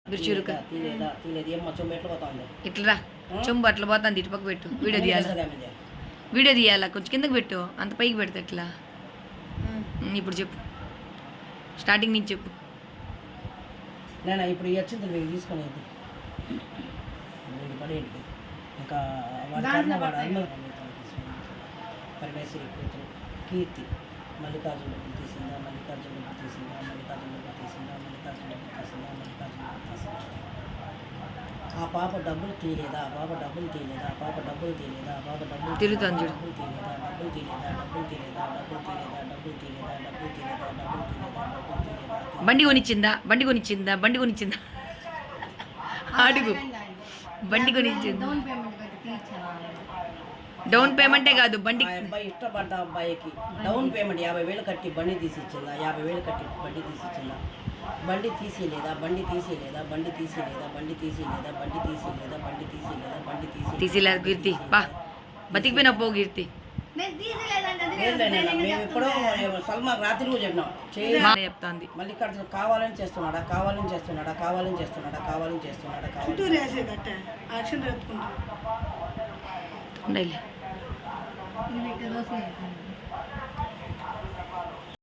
చురుక ఇట్లా చెంబు అట్లా పోతుంది ఇటు పక్క పెట్టు వీడియో తీయాలి వీడియో తీయాలా కొంచెం కిందకి పెట్టు అంత పైకి పెడితే ఎట్లా ఇప్పుడు చెప్పు స్టార్టింగ్ నుంచి చెప్పు నేను ఇప్పుడు వచ్చింది మీరు తీసుకునేది పడేయండి ఇంకా పరమేశ్వరి కూతురు కీర్తి మల్లికార్జున డబ్బులు తీసిందా మల్లికార్జున డబ్బులు తీసిందా మల్లికార్జున డబ్బులు తీసిందా మల్లికార్జున డబ్బులు తీసిందా మల్లికార్జున డబ్బులు తీసిందా ఆ పాప డబ్బులు తీయలేదా ఆ పాప డబ్బులు తీయలేదా ఆ పాప డబ్బులు తీయలేదా ఆ పాప డబ్బులు తిరుగుతాను చూడు డబ్బులు తీయలేదా డబ్బులు తీయలేదా డబ్బులు తీయలేదా డబ్బులు తీయలేదా డబ్బులు తీయలేదా డబ్బులు తీయలేదా డబ్బులు తీయలేదా డబ్బులు తీయలేదా బండి కొనిచ్చిందా బండి కొనిచ్చిందా బండి కొనిచ్చిందా అడుగు బండి కొనిచ్చిందా డౌన్ పేమెంటే కాదు బండి అబ్బాయి ఇష్టపడ్డ అబ్బాయికి డౌన్ పేమెంట్ 50,000 కట్టి బండి తీసిచ్చిందా 50,000 కట్టి బండి తీసిచ్చిందా బండి తీసేయలేదా బండి తీసేయలేదా బండి తీసేయలేదా బండి తీసేయలేదా బండి తీసేయలేదా బండి తీసేయలేదా బండి తీసేలేదు కీర్తి బా బతికిపోయినా పో కీర్తి మేము ఎప్పుడో సల్మాకు రాత్రి కూడా చెప్పినాం చెప్తాంది మల్లికార్జున కావాలని చేస్తున్నాడా కావాలని చేస్తున్నాడా కావాలని చేస్తున్నాడా కావాలని చేస్తున్నాడా ఉండాలి